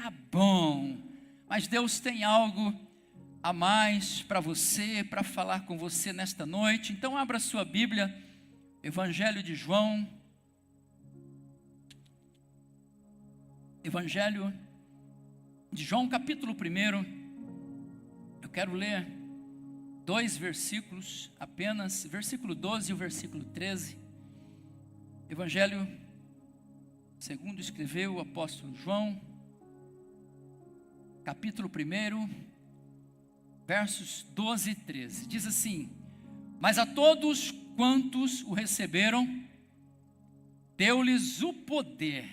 tá bom. Mas Deus tem algo a mais para você, para falar com você nesta noite. Então abra sua Bíblia, Evangelho de João. Evangelho de João, capítulo 1. Eu quero ler 2 versículos apenas, versículo 12 e o versículo 13. Evangelho segundo escreveu o apóstolo João, capítulo 1, versos 12 e 13. Diz assim: mas a todos quantos o receberam, deu-lhes o poder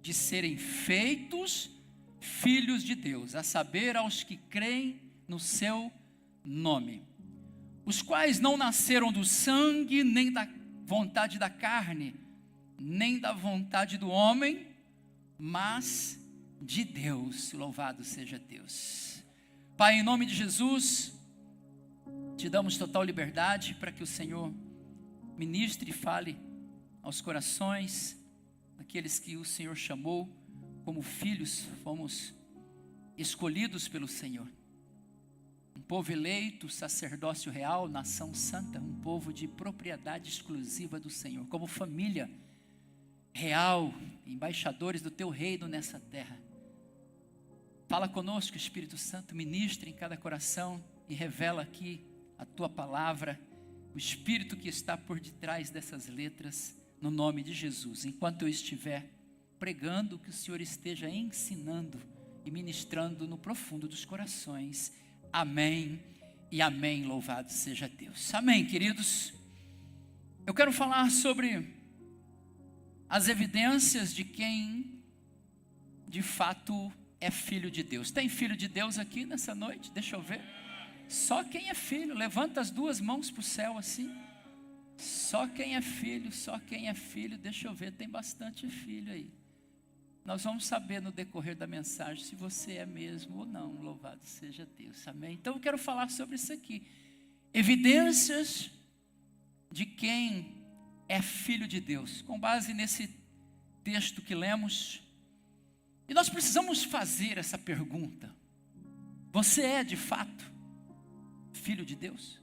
de serem feitos filhos de Deus, a saber, aos que creem no seu nome, os quais não nasceram do sangue, nem da vontade da carne, nem da vontade do homem, mas de Deus. Louvado seja Deus. Pai, em nome de Jesus, te damos total liberdade para que o Senhor ministre e fale aos corações daqueles que o Senhor chamou como filhos. Fomos escolhidos pelo Senhor, um povo eleito, sacerdócio real, nação santa, um povo de propriedade exclusiva do Senhor, como família real, embaixadores do teu reino nessa terra. Fala conosco, Espírito Santo, ministra em cada coração e revela aqui a tua palavra, o Espírito que está por detrás dessas letras, no nome de Jesus. Enquanto eu estiver pregando, que o Senhor esteja ensinando e ministrando no profundo dos corações. Amém e amém. Louvado seja Deus. Amém, queridos. Eu quero falar sobre as evidências de quem de fato é filho de Deus. Tem filho de Deus aqui nessa noite? Deixa eu ver. Só quem é filho, levanta as duas mãos para o céu assim. Só quem é filho, só quem é filho. Deixa eu ver, tem bastante filho aí. Nós vamos saber no decorrer da mensagem se você é mesmo ou não. Louvado seja Deus, amém? Então eu quero falar sobre isso aqui. Evidências de quem é filho de Deus, com base nesse texto que lemos. E nós precisamos fazer essa pergunta: você é de fato filho de Deus?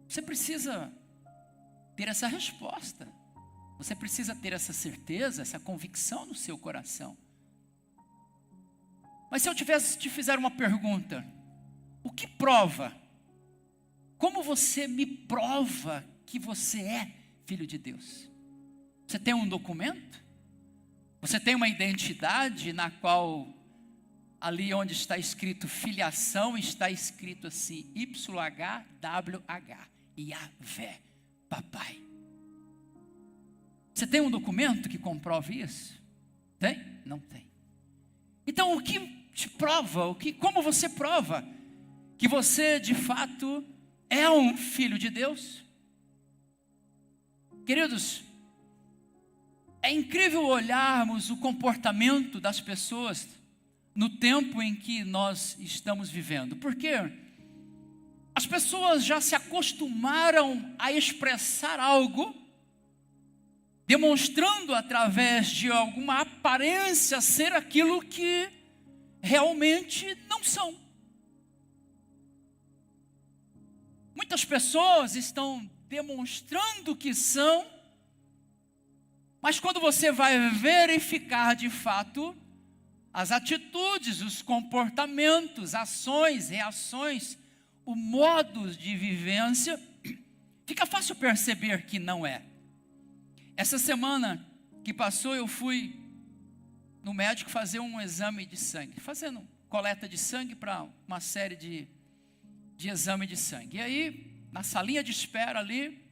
Você precisa ter essa resposta. Você precisa ter essa certeza, essa convicção no seu coração. Mas se eu te fizer uma pergunta: o que prova? Como você me prova que você é filho de Deus? Você tem um documento? Você tem uma identidade na qual, ali onde está escrito filiação, está escrito assim, YHWH, Yahvé, papai. Você tem um documento que comprove isso? Tem? Não tem. Então o que te prova, como você prova que você de fato é um filho de Deus? Queridos, é incrível olharmos o comportamento das pessoas no tempo em que nós estamos vivendo, porque as pessoas já se acostumaram a expressar algo, demonstrando através de alguma aparência ser aquilo que realmente não são. Muitas pessoas estão demonstrando que são, mas quando você vai verificar de fato as atitudes, os comportamentos, ações, reações, o modo de vivência, fica fácil perceber que não é. Essa semana que passou, eu fui no médico fazer um exame de sangue, fazendo coleta de sangue para uma série de exame de sangue. E aí, na salinha de espera ali,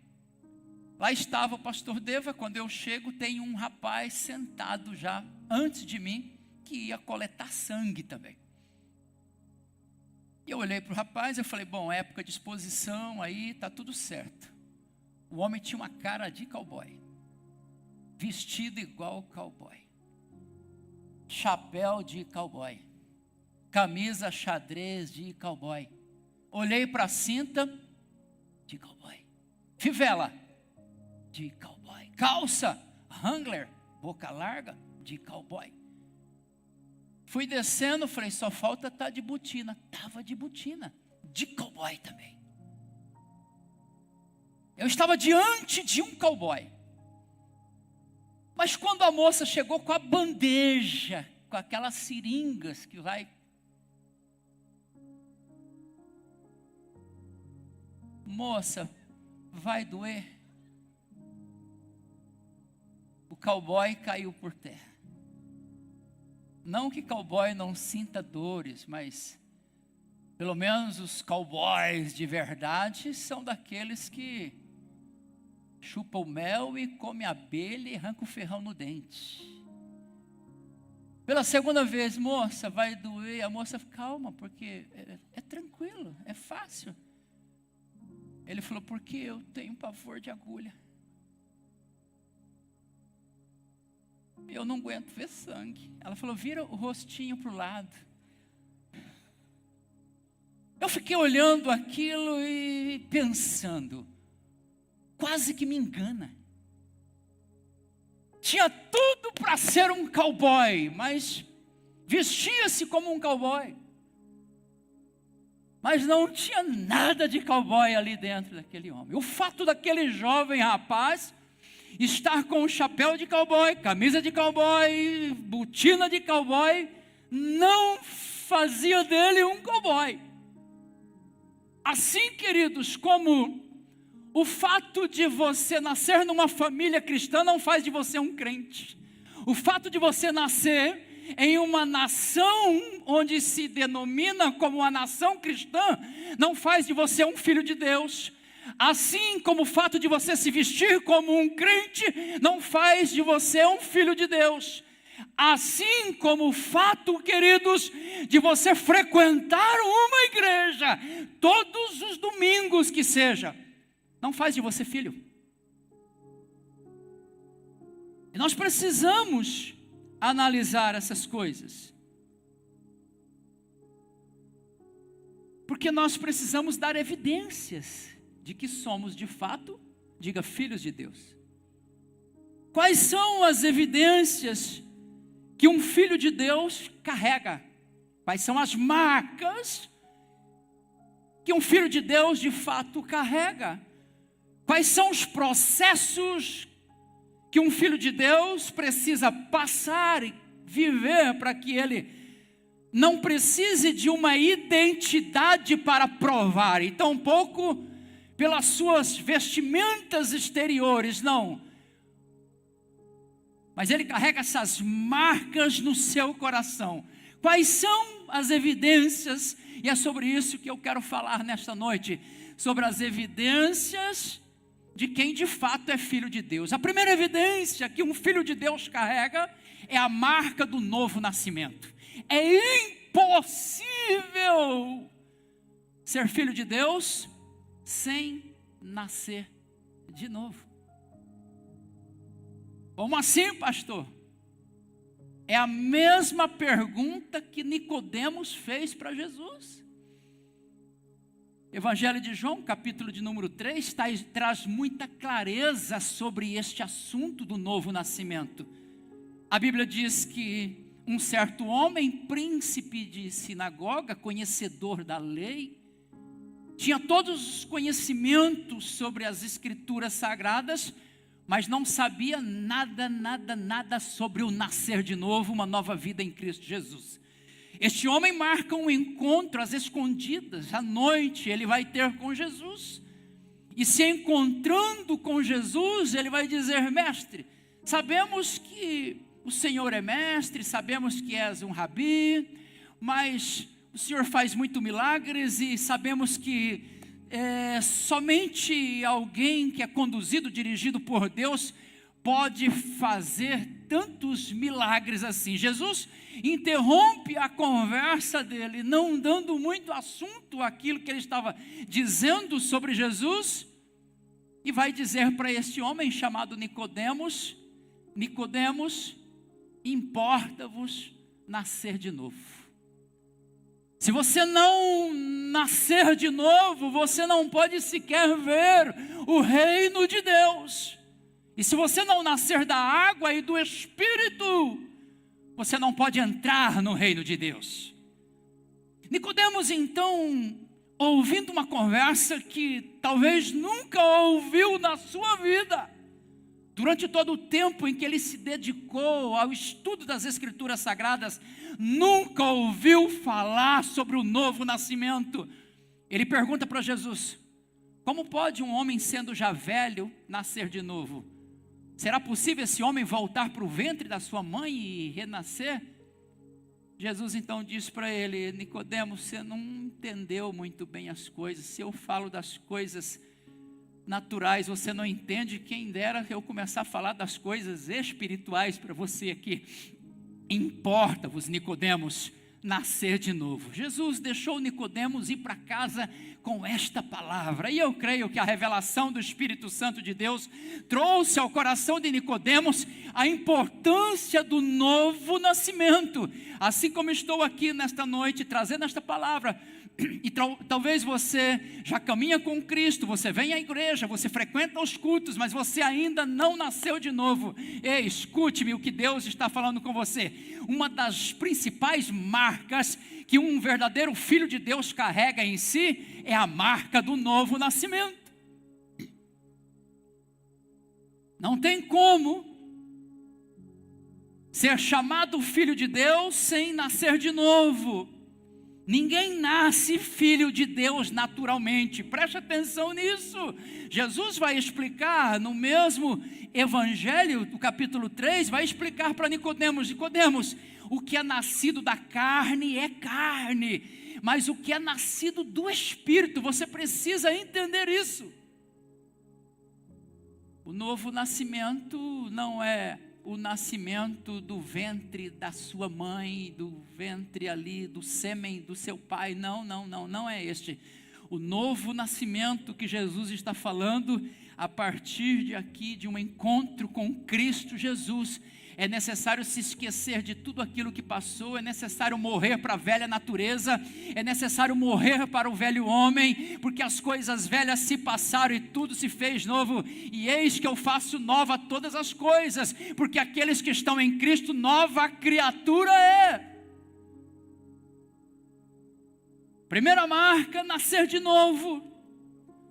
lá estava o pastor Deva. Quando eu chego, tem um rapaz sentado já antes de mim, que ia coletar sangue também. E eu olhei para o rapaz, eu falei, bom, época de exposição, aí está tudo certo. O homem tinha uma cara de cowboy, vestido igual cowboy, chapéu de cowboy, camisa xadrez de cowboy. Olhei para a cinta, de cowboy. Fivela, de cowboy. Calça, Wrangler, boca larga, de cowboy. Fui descendo, falei, só falta estar de botina. Estava de botina, de cowboy também. Eu estava diante de um cowboy. Mas quando a moça chegou com a bandeja, com aquelas seringas que vai... Moça, vai doer? O cowboy caiu por terra. Não que cowboy não sinta dores, mas pelo menos os cowboys de verdade são daqueles que chupam o mel e come abelha e arranca o ferrão no dente. Pela segunda vez, moça, vai doer. A moça, calma, porque é tranquilo, é fácil. Ele falou, porque eu tenho pavor de agulha. Eu não aguento ver sangue. Ela falou, vira o rostinho para o lado. Eu fiquei olhando aquilo e pensando, quase que me engana. Tinha tudo para ser um cowboy, mas vestia-se como um cowboy. Mas não tinha nada de cowboy ali dentro daquele homem. O fato daquele jovem rapaz estar com um chapéu de cowboy, camisa de cowboy, botina de cowboy, não fazia dele um cowboy. Assim, queridos, como o fato de você nascer numa família cristã não faz de você um crente. O fato de você nascer em uma nação onde se denomina como uma nação cristã não faz de você um filho de Deus. Assim como o fato de você se vestir como um crente não faz de você um filho de Deus. Assim como o fato, queridos, de você frequentar uma igreja todos os domingos que seja, não faz de você filho. E nós precisamos analisar essas coisas. Porque nós precisamos dar evidências de que somos de fato, diga, filhos de Deus. Quais são as evidências que um filho de Deus carrega? Quais são as marcas que um filho de Deus de fato carrega? Quais são os processos que um filho de Deus precisa passar e viver para que ele não precise de uma identidade para provar, e tampouco pelas suas vestimentas exteriores, não. Mas ele carrega essas marcas no seu coração. Quais são as evidências? E é sobre isso que eu quero falar nesta noite. Sobre as evidências de quem de fato é filho de Deus. A primeira evidência que um filho de Deus carrega é a marca do novo nascimento. É impossível ser filho de Deus sem nascer de novo. Como assim, pastor? É a mesma pergunta que Nicodemos fez para Jesus. Evangelho de João, capítulo de número 3, traz muita clareza sobre este assunto do novo nascimento. A Bíblia diz que um certo homem, príncipe de sinagoga, conhecedor da lei, tinha todos os conhecimentos sobre as escrituras sagradas, mas não sabia nada sobre o nascer de novo, uma nova vida em Cristo Jesus. Este homem marca um encontro às escondidas, à noite, ele vai ter com Jesus. E se encontrando com Jesus, ele vai dizer: mestre, sabemos que o Senhor é mestre, sabemos que és um rabi, mas o Senhor faz muito milagres e sabemos que somente alguém que é conduzido, dirigido por Deus, pode fazer tantos milagres assim. Jesus interrompe a conversa dele, não dando muito assunto àquilo que ele estava dizendo sobre Jesus, e vai dizer para este homem chamado Nicodemos: Nicodemos, importa-vos nascer de novo. Se você não nascer de novo, você não pode sequer ver o reino de Deus. E se você não nascer da água e do Espírito, você não pode entrar no reino de Deus. Nicodemos, então, ouvindo uma conversa que talvez nunca ouviu na sua vida, durante todo o tempo em que ele se dedicou ao estudo das Escrituras Sagradas, nunca ouviu falar sobre o novo nascimento. Ele pergunta para Jesus: como pode um homem, sendo já velho, nascer de novo? Será possível esse homem voltar para o ventre da sua mãe e renascer? Jesus então diz para ele: Nicodemos, você não entendeu muito bem as coisas. Se eu falo das coisas naturais, você não entende. Quem dera eu começar a falar das coisas espirituais para você aqui. Importa-vos, Nicodemos, nascer de novo. Jesus deixou Nicodemos ir para casa com esta palavra, e eu creio que a revelação do Espírito Santo de Deus trouxe ao coração de Nicodemos a importância do novo nascimento. Assim como estou aqui nesta noite trazendo esta palavra, e talvez você já caminha com Cristo, você vem à igreja, você frequenta os cultos, mas você ainda não nasceu de novo. Ei, escute-me o que Deus está falando com você. Uma das principais marcas que um verdadeiro filho de Deus carrega em si é a marca do novo nascimento. Não tem como ser chamado filho de Deus sem nascer de novo. Ninguém nasce filho de Deus naturalmente. Preste atenção nisso. Jesus vai explicar no mesmo evangelho, do capítulo 3, vai explicar para Nicodemos: Nicodemos, o que é nascido da carne é carne, mas o que é nascido do Espírito, você precisa entender isso. O novo nascimento não é o nascimento do ventre da sua mãe, do ventre ali, do sêmen do seu pai. Não é este. O novo nascimento que Jesus está falando, a partir de aqui, de um encontro com Cristo Jesus, é necessário se esquecer de tudo aquilo que passou, é necessário morrer para a velha natureza, é necessário morrer para o velho homem, porque as coisas velhas se passaram e tudo se fez novo, e eis que eu faço nova todas as coisas, porque aqueles que estão em Cristo, nova criatura é. Primeira marca, nascer de novo.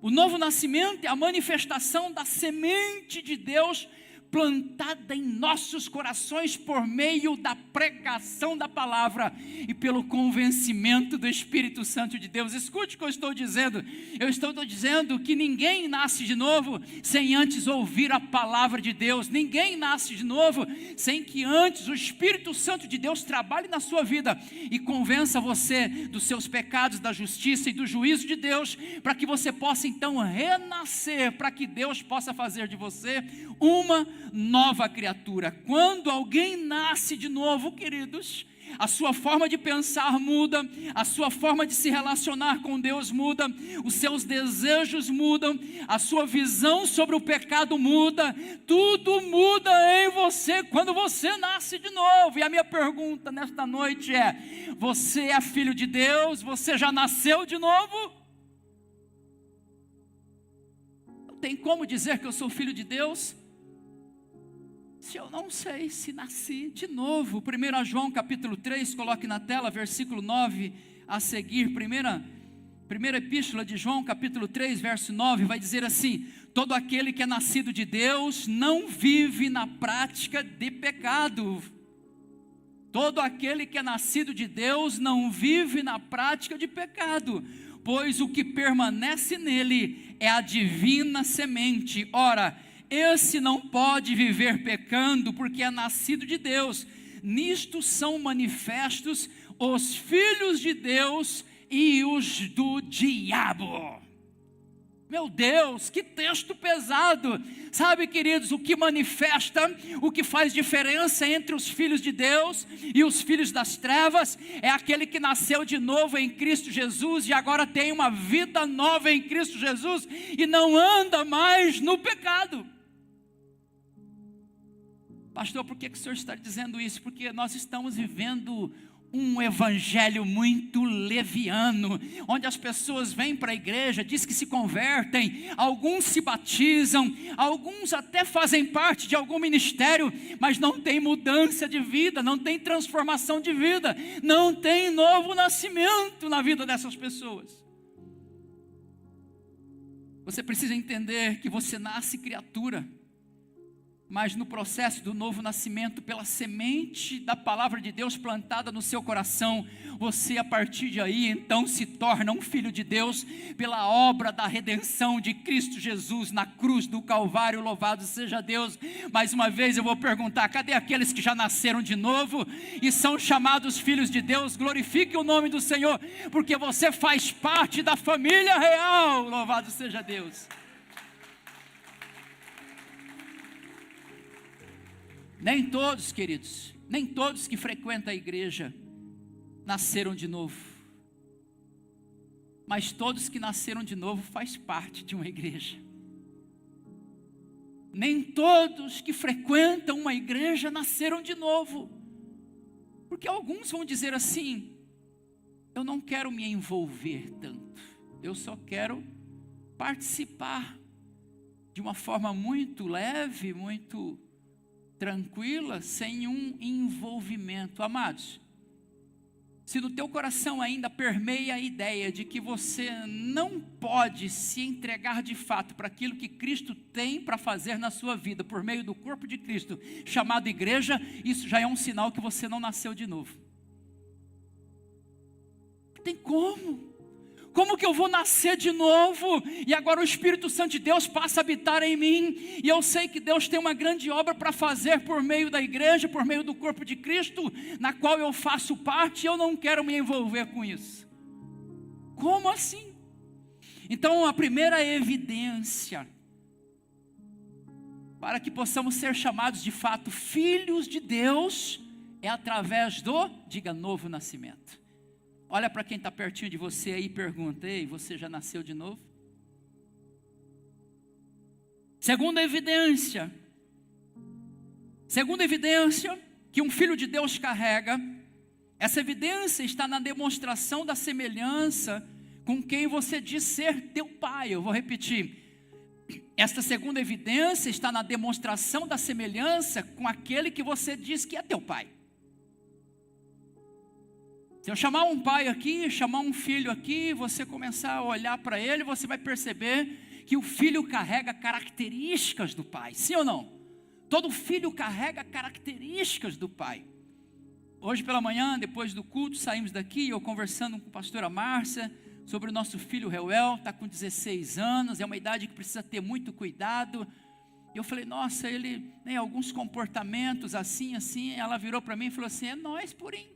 O novo nascimento é a manifestação da semente de Deus plantada em nossos corações por meio da pregação da palavra e pelo convencimento do Espírito Santo de Deus. Escute o que eu estou dizendo. Eu estou dizendo que ninguém nasce de novo sem antes ouvir a palavra de Deus. Ninguém nasce de novo sem que antes o Espírito Santo de Deus trabalhe na sua vida e convença você dos seus pecados, da justiça e do juízo de Deus, para que você possa então renascer, para que Deus possa fazer de você uma nova criatura. Quando alguém nasce de novo, queridos, a sua forma de pensar muda, a sua forma de se relacionar com Deus muda, os seus desejos mudam, a sua visão sobre o pecado muda, tudo muda em você quando você nasce de novo. E a minha pergunta nesta noite é: você é filho de Deus? Você já nasceu de novo? Não tem como dizer que eu sou filho de Deus se eu não sei se nasci de novo. 1 João capítulo 3, coloque na tela, versículo 9 a seguir. Primeira epístola de João capítulo 3, verso 9, vai dizer assim: todo aquele que é nascido de Deus não vive na prática de pecado. Todo aquele que é nascido de Deus não vive na prática de pecado, pois o que permanece nele é a divina semente. Ora, esse não pode viver pecando, porque é nascido de Deus. Nisto são manifestos os filhos de Deus e os do diabo. Meu Deus, que texto pesado. Sabe, queridos, o que manifesta, o que faz diferença entre os filhos de Deus e os filhos das trevas, é aquele que nasceu de novo em Cristo Jesus e agora tem uma vida nova em Cristo Jesus e não anda mais no pecado. Pastor, por que o senhor está dizendo isso? Porque nós estamos vivendo um evangelho muito leviano, onde as pessoas vêm para a igreja, diz que se convertem, alguns se batizam, alguns até fazem parte de algum ministério, mas não tem mudança de vida, não tem transformação de vida, não tem novo nascimento na vida dessas pessoas. Você precisa entender que você nasce criatura, mas no processo do novo nascimento, pela semente da palavra de Deus plantada no seu coração, você a partir de aí então se torna um filho de Deus, pela obra da redenção de Cristo Jesus na cruz do Calvário. Louvado seja Deus. Mais uma vez eu vou perguntar, cadê aqueles que já nasceram de novo e são chamados filhos de Deus? Glorifique o nome do Senhor, porque você faz parte da família real. Louvado seja Deus. Nem todos, queridos, nem todos que frequentam a igreja nasceram de novo. Mas todos que nasceram de novo faz parte de uma igreja. Nem todos que frequentam uma igreja nasceram de novo. Porque alguns vão dizer assim: eu não quero me envolver tanto, eu só quero participar de uma forma muito leve, muito tranquila, sem um envolvimento. Amados, se no teu coração ainda permeia a ideia de que você não pode se entregar de fato para aquilo que Cristo tem para fazer na sua vida, por meio do corpo de Cristo, chamado igreja, isso já é um sinal que você não nasceu de novo. Não tem como. Como que eu vou nascer de novo? E agora o Espírito Santo de Deus passa a habitar em mim, e eu sei que Deus tem uma grande obra para fazer por meio da igreja, por meio do corpo de Cristo, na qual eu faço parte, e eu não quero me envolver com isso. Como assim? Então a primeira evidência para que possamos ser chamados de fato filhos de Deus é através do, diga, novo nascimento. Olha para quem está pertinho de você aí e pergunta: ei, você já nasceu de novo? Segunda evidência que um filho de Deus carrega, essa evidência está na demonstração da semelhança com quem você diz ser teu pai. Eu vou repetir: esta segunda evidência está na demonstração da semelhança com aquele que você diz que é teu pai. Se eu chamar um pai aqui, chamar um filho aqui, você começar a olhar para ele, você vai perceber que o filho carrega características do pai, sim ou não? Todo filho carrega características do pai. Hoje pela manhã, depois do culto, saímos daqui, eu conversando com a pastora Márcia, sobre o nosso filho Reuel, está com 16 anos, é uma idade que precisa ter muito cuidado. E eu falei: nossa, ele tem alguns comportamentos assim, ela virou para mim e falou assim: é nós, purinho.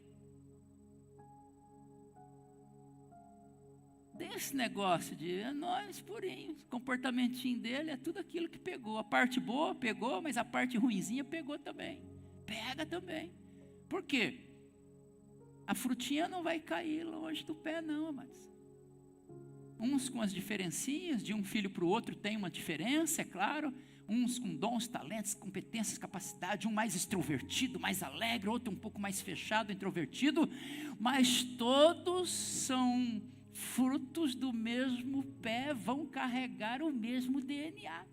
Desse negócio de nós purinho, o comportamentinho dele é tudo aquilo que pegou. A parte boa pegou, mas a parte ruinzinha pegou também. Pega também. Por quê? A frutinha não vai cair longe do pé não, amados. Uns com as diferencinhas, de um filho para o outro tem uma diferença, é claro. Uns com dons, talentos, competências, capacidade, um mais extrovertido, mais alegre, outro um pouco mais fechado, introvertido. Mas todos são frutos do mesmo pé, vão carregar o mesmo DNA.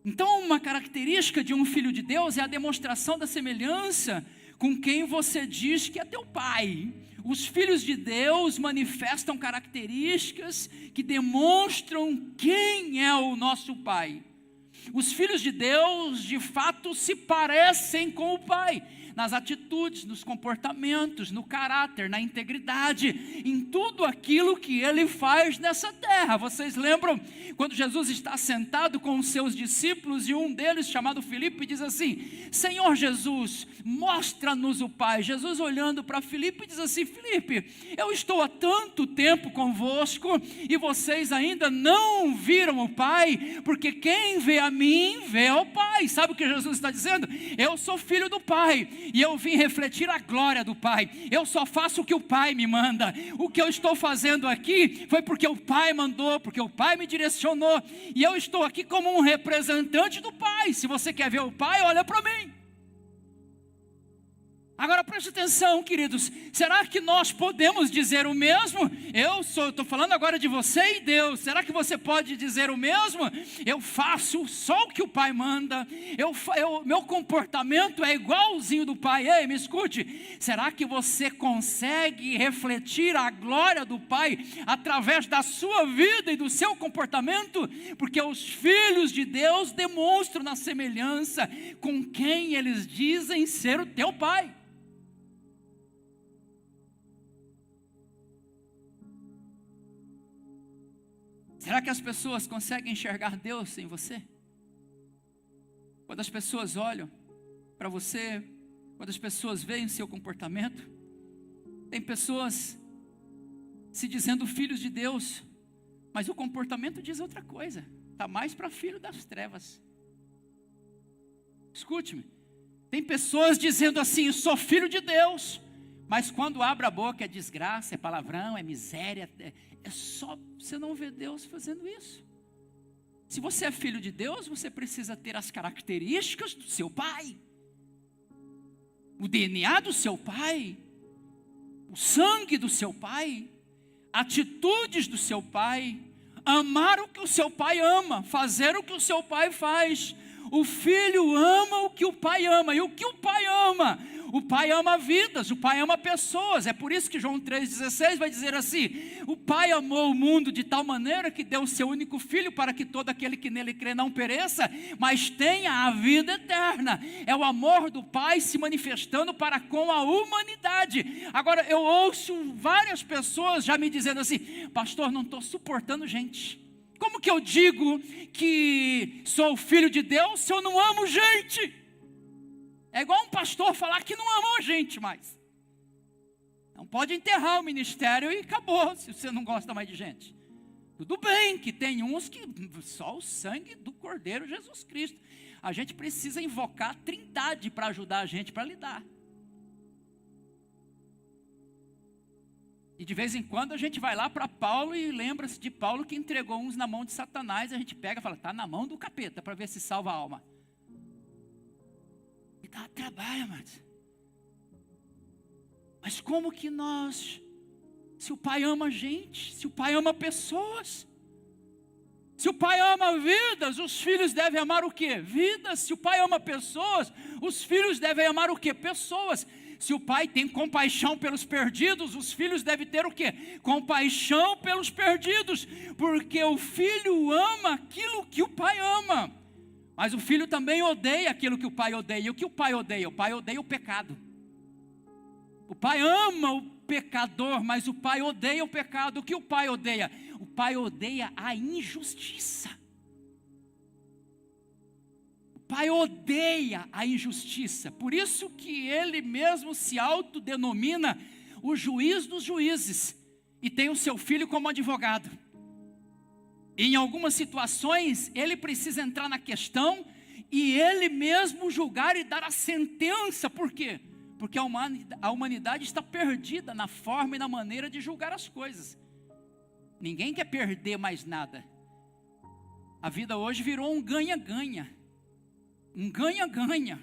Então, uma característica de um filho de Deus é a demonstração da semelhança com quem você diz que é teu pai. Os filhos de Deus manifestam características que demonstram quem é o nosso pai. Os filhos de Deus, de fato, se parecem com o pai, nas atitudes, nos comportamentos, no caráter, na integridade, em tudo aquilo que ele faz nessa terra. Vocês lembram quando Jesus está sentado com os seus discípulos e um deles, chamado Filipe, diz assim: Senhor Jesus, mostra-nos o Pai. Jesus olhando para Filipe diz assim: Filipe, eu estou há tanto tempo convosco e vocês ainda não viram o Pai, porque quem vê a mim, vê ao Pai. Sabe o que Jesus está dizendo? Eu sou filho do Pai e eu vim refletir a glória do Pai. Eu só faço o que o Pai me manda. O que eu estou fazendo aqui foi porque o Pai mandou, porque o Pai me direcionou, e eu estou aqui como um representante do Pai. Se você quer ver o Pai, olha para mim. Agora preste atenção, queridos, será que nós podemos dizer o mesmo? Estou falando agora de você e Deus, será que você pode dizer o mesmo? Eu faço só o que o Pai manda, meu comportamento é igualzinho do Pai. Ei, me escute, será que você consegue refletir a glória do Pai através da sua vida e do seu comportamento? Porque os filhos de Deus demonstram na semelhança com quem eles dizem ser o teu Pai. Será que as pessoas conseguem enxergar Deus em você? Quando as pessoas olham para você, quando as pessoas veem o seu comportamento, tem pessoas se dizendo filhos de Deus, mas o comportamento diz outra coisa, está mais para filho das trevas. Escute-me, tem pessoas dizendo assim, eu sou filho de Deus, mas quando abre a boca é desgraça, é palavrão, é miséria, é só, você não vê Deus fazendo isso. Se você é filho de Deus, você precisa ter as características do seu pai, o DNA do seu pai, o sangue do seu pai, atitudes do seu pai, amar o que o seu pai ama, fazer o que o seu pai faz. O filho ama o que o pai ama, e o que o pai ama? O pai ama vidas, o pai ama pessoas. É por isso que João 3,16 vai dizer assim, o pai amou o mundo de tal maneira que deu o seu único filho para que todo aquele que nele crê não pereça, mas tenha a vida eterna. É o amor do pai se manifestando para com a humanidade. Agora eu ouço várias pessoas já me dizendo assim, pastor, não estou suportando gente. Como que eu digo que sou filho de Deus se eu não amo gente? É igual um pastor falar que não ama a gente mais. Não pode enterrar o ministério e acabou, se você não gosta mais de gente. Tudo bem que tem uns que só o sangue do Cordeiro Jesus Cristo. A gente precisa invocar a Trindade para ajudar a gente para lidar. E de vez em quando a gente vai lá para Paulo e lembra-se de Paulo que entregou uns na mão de Satanás. A gente pega e fala, está na mão do capeta para ver se salva a alma. E dá trabalho, mas como que nós, se o pai ama a gente, se o pai ama pessoas, se o pai ama vidas, os filhos devem amar o quê? Vidas. Se o pai ama pessoas, os filhos devem amar o quê? Pessoas. Se o pai tem compaixão pelos perdidos, os filhos devem ter o quê? Compaixão pelos perdidos, porque o filho ama aquilo que o pai ama, mas o filho também odeia aquilo que o pai odeia. E o que o pai odeia? O pai odeia o pecado. O pai ama o pecador, mas o pai odeia o pecado. O que o pai odeia? O pai odeia a injustiça. Pai odeia a injustiça, por isso que ele mesmo se autodenomina o juiz dos juízes, e tem o seu filho como advogado. E em algumas situações, ele precisa entrar na questão, e ele mesmo julgar e dar a sentença. Por quê? Porque a humanidade está perdida na forma e na maneira de julgar as coisas. Ninguém quer perder mais nada. A vida hoje virou um ganha-ganha. Um ganha-ganha,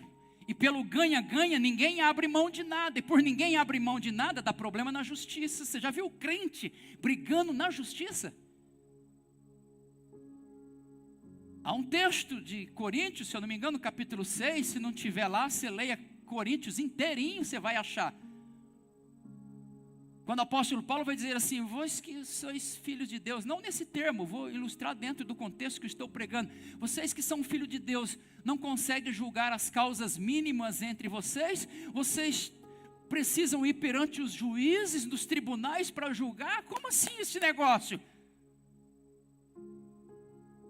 e pelo ganha-ganha ninguém abre mão de nada, e por ninguém abre mão de nada dá problema na justiça. Você já viu o crente brigando na justiça? Há um texto de Coríntios, se eu não me engano, capítulo 6, se não tiver lá, você leia Coríntios inteirinho, você vai achar. Quando o apóstolo Paulo vai dizer assim, vós que sois filhos de Deus, não nesse termo, vou ilustrar dentro do contexto que estou pregando. Vocês que são filhos de Deus, não conseguem julgar as causas mínimas entre vocês? Vocês precisam ir perante os juízes dos tribunais para julgar? Como assim esse negócio?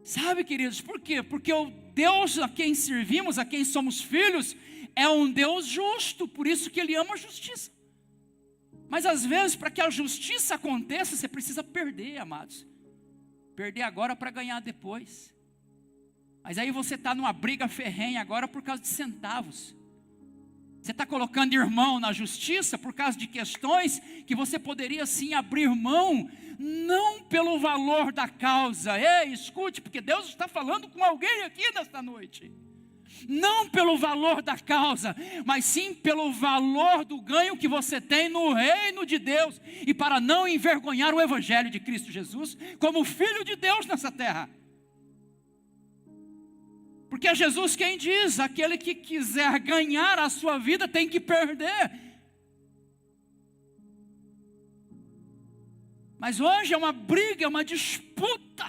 Sabe, queridos, por quê? Porque o Deus a quem servimos, a quem somos filhos, é um Deus justo, por isso que Ele ama a justiça. Mas às vezes, para que a justiça aconteça, você precisa perder, amados. Perder agora para ganhar depois. Mas aí você está numa briga ferrenha agora por causa de centavos. Você está colocando irmão na justiça por causa de questões que você poderia sim abrir mão, não pelo valor da causa. Ei, escute, porque Deus está falando com alguém aqui nesta noite. Não pelo valor da causa, mas sim pelo valor do ganho que você tem no reino de Deus, e para não envergonhar o evangelho de Cristo Jesus, como Filho de Deus nessa terra. Porque é Jesus quem diz: aquele que quiser ganhar a sua vida tem que perder. Mas hoje é uma briga, é uma disputa.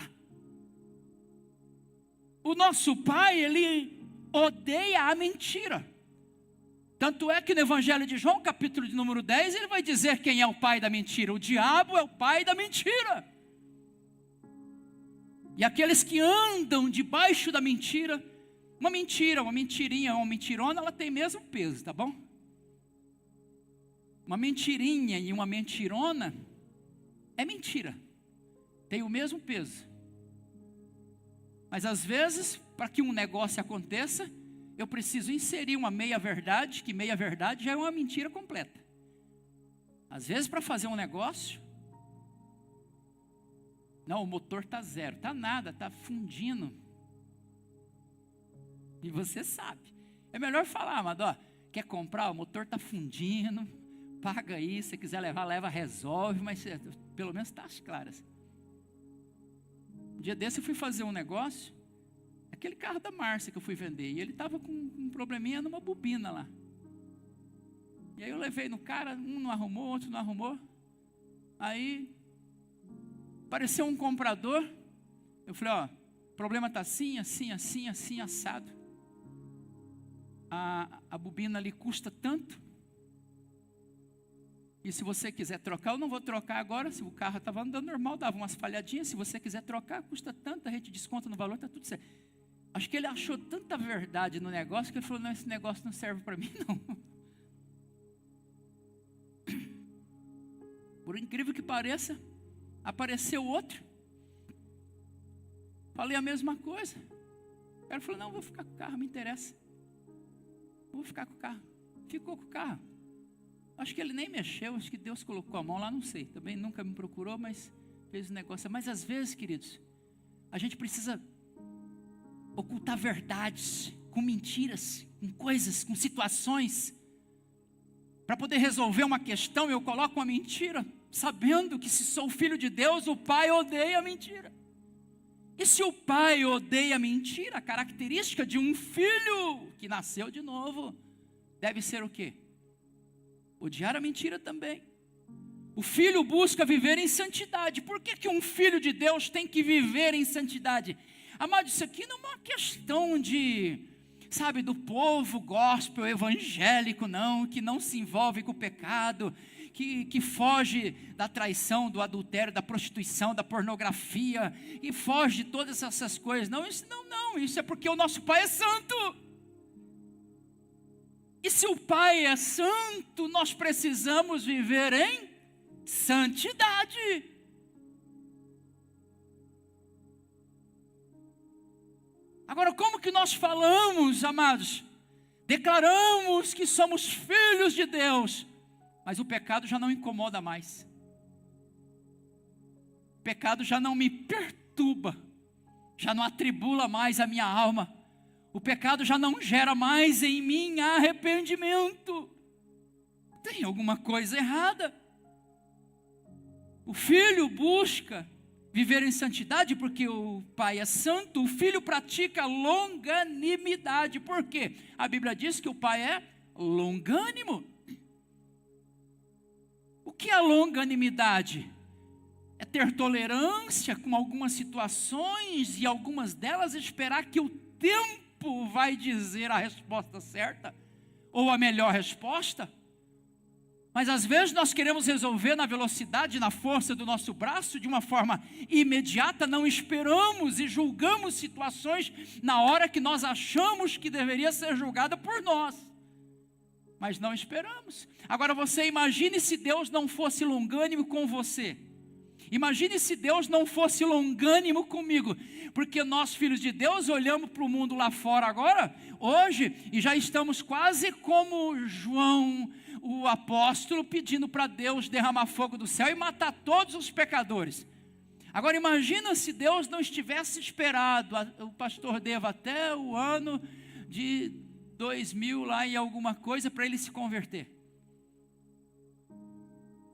O nosso Pai, Ele odeia a mentira. Tanto é que no Evangelho de João, capítulo de número 10, ele vai dizer quem é o pai da mentira. O diabo é o pai da mentira. E aqueles que andam debaixo da mentira, uma mentira, uma mentirinha, uma mentirona, ela tem mesmo peso, tá bom? Uma mentirinha e uma mentirona é mentira, tem o mesmo peso. Mas às vezes, para que um negócio aconteça, eu preciso inserir uma meia-verdade, que meia-verdade já é uma mentira completa. Às vezes, para fazer um negócio, não, o motor está zero, está nada, está fundindo. E você sabe. É melhor falar, amado, ó, quer comprar, o motor está fundindo, paga aí, se quiser levar, leva, resolve, mas pelo menos está às claras. Um dia desse eu fui fazer um negócio, aquele carro da Márcia que eu fui vender, e ele estava com um probleminha numa bobina lá. E aí eu levei no cara, um não arrumou, outro não arrumou. Aí apareceu um comprador, eu falei, ó, o problema está assim, assim, assim, assim, assado. A bobina ali custa tanto. E se você quiser trocar, eu não vou trocar agora. Se o carro estava andando normal, dava umas falhadinhas. Se você quiser trocar, custa tanto, a gente desconta no valor, está tudo certo. Acho que ele achou tanta verdade no negócio, que ele falou, não, esse negócio não serve para mim não. Por incrível que pareça, apareceu outro. Falei a mesma coisa. O cara falou, não, vou ficar com o carro, me interessa. Vou ficar com o carro. Ficou com o carro. Acho que ele nem mexeu, acho que Deus colocou a mão lá, não sei. Também nunca me procurou, mas fez o negócio. Mas às vezes, queridos, a gente precisa ocultar verdades com mentiras, com coisas, com situações. Para poder resolver uma questão, eu coloco uma mentira, sabendo que se sou filho de Deus, o Pai odeia a mentira. E se o Pai odeia a mentira, a característica de um filho que nasceu de novo deve ser o quê? Odiar a mentira também. O filho busca viver em santidade. Por que um filho de Deus tem que viver em santidade? Amado, isso aqui não é uma questão de, sabe, do povo gospel evangélico, não, que não se envolve com o pecado, que foge da traição, do adultério, da prostituição, da pornografia, e foge de todas essas coisas. Não, isso é porque o nosso Pai é santo. E se o Pai é santo, nós precisamos viver em santidade. Agora, como que nós falamos, amados? Declaramos que somos filhos de Deus, mas o pecado já não incomoda mais. O pecado já não me perturba, já não atribula mais a minha alma. O pecado já não gera mais em mim arrependimento. Tem alguma coisa errada. O filho busca viver em santidade porque o Pai é santo. O filho pratica longanimidade. Por quê? A Bíblia diz que o Pai é longânimo. O que é longanimidade? É ter tolerância com algumas situações e algumas delas esperar que o tempo vai dizer a resposta certa ou a melhor resposta. Mas às vezes nós queremos resolver na velocidade, na força do nosso braço, de uma forma imediata, não esperamos e julgamos situações na hora que nós achamos que deveria ser julgada por nós, mas não esperamos. Agora você imagine se Deus não fosse longânimo com você. Imagine se Deus não fosse longânimo comigo, porque nós, filhos de Deus, olhamos para o mundo lá fora agora, hoje, e já estamos quase como João, o apóstolo, pedindo para Deus derramar fogo do céu e matar todos os pecadores. Agora imagina se Deus não estivesse esperado o pastor Deva até o ano de 2000 lá e alguma coisa para ele se converter.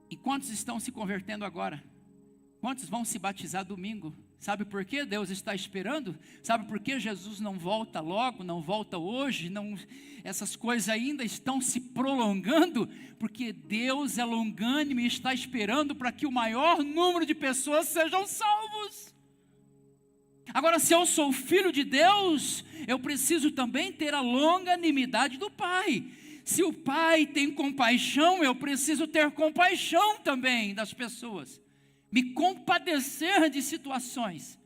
E quantos estão se convertendo agora? Quantos vão se batizar domingo? Sabe por que Deus está esperando? Sabe por que Jesus não volta logo, não volta hoje? Essas coisas ainda estão se prolongando? Porque Deus é longânime e está esperando para que o maior número de pessoas sejam salvos. Agora, se eu sou filho de Deus, eu preciso também ter a longanimidade do Pai. Se o Pai tem compaixão, eu preciso ter compaixão também das pessoas. Me compadecer de situações.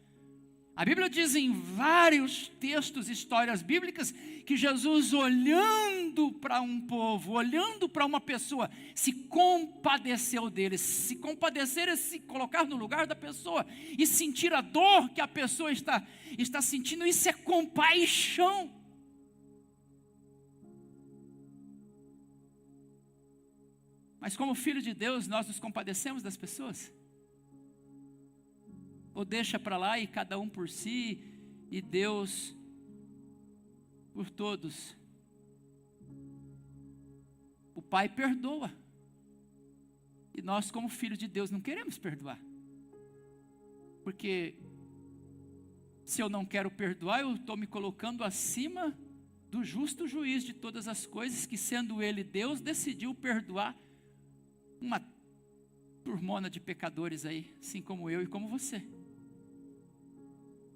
A Bíblia diz em vários textos, histórias bíblicas, que Jesus, olhando para um povo, olhando para uma pessoa, se compadeceu deles. Se compadecer é se colocar no lugar da pessoa e sentir a dor que a pessoa está sentindo. Isso é compaixão. Mas como filho de Deus, nós nos compadecemos das pessoas? Ou deixa para lá e cada um por si, e Deus por todos? O Pai perdoa. E nós, como filhos de Deus, não queremos perdoar. Porque se eu não quero perdoar, eu estou me colocando acima do justo juiz de todas as coisas, que sendo Ele Deus, decidiu perdoar uma turmona de pecadores aí, assim como eu e como você.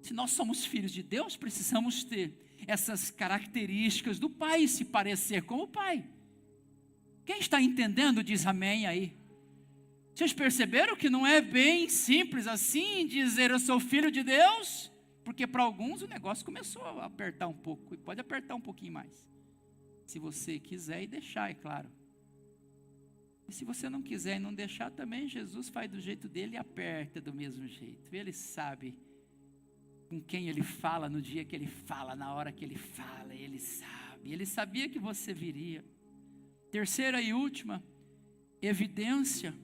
Se nós somos filhos de Deus, precisamos ter essas características do Pai, se parecer com o Pai. Quem está entendendo diz amém aí. Vocês perceberam que não é bem simples assim dizer eu sou filho de Deus? Porque para alguns o negócio começou a apertar um pouco, e pode apertar um pouquinho mais. Se você quiser e deixar, é claro. E se você não quiser e não deixar também, Jesus faz do jeito dele e aperta do mesmo jeito. Ele sabe com quem Ele fala no dia que Ele fala, na hora que Ele fala, Ele sabe. Ele sabia que você viria. Terceira e última evidência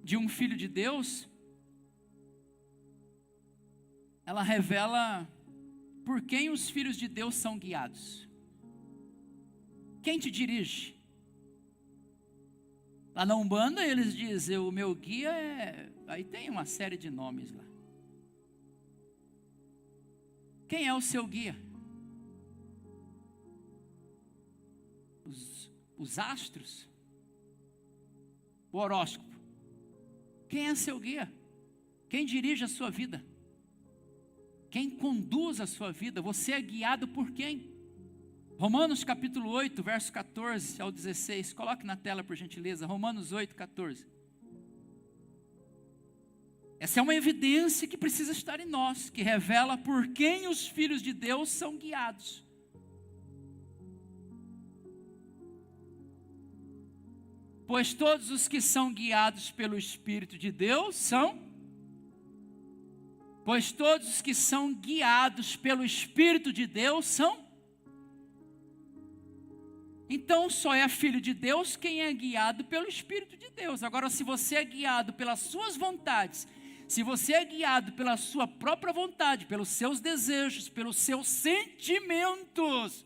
de um filho de Deus, ela revela por quem os filhos de Deus são guiados. Quem te dirige? Lá na Umbanda eles dizem, o meu guia é... Aí tem uma série de nomes lá. Quem é o seu guia? Os astros? O horóscopo? Quem é seu guia? Quem dirige a sua vida? Quem conduz a sua vida? Você é guiado por quem? Romanos capítulo 8, verso 14 ao 16. Coloque na tela, por gentileza. Romanos 8, 14. Essa é uma evidência que precisa estar em nós, que revela por quem os filhos de Deus são guiados. Pois todos os que são guiados pelo Espírito de Deus são... Pois todos os que são guiados pelo Espírito de Deus são... Então só é filho de Deus quem é guiado pelo Espírito de Deus. Agora, se você é guiado pelas suas vontades, se você é guiado pela sua própria vontade, pelos seus desejos, pelos seus sentimentos,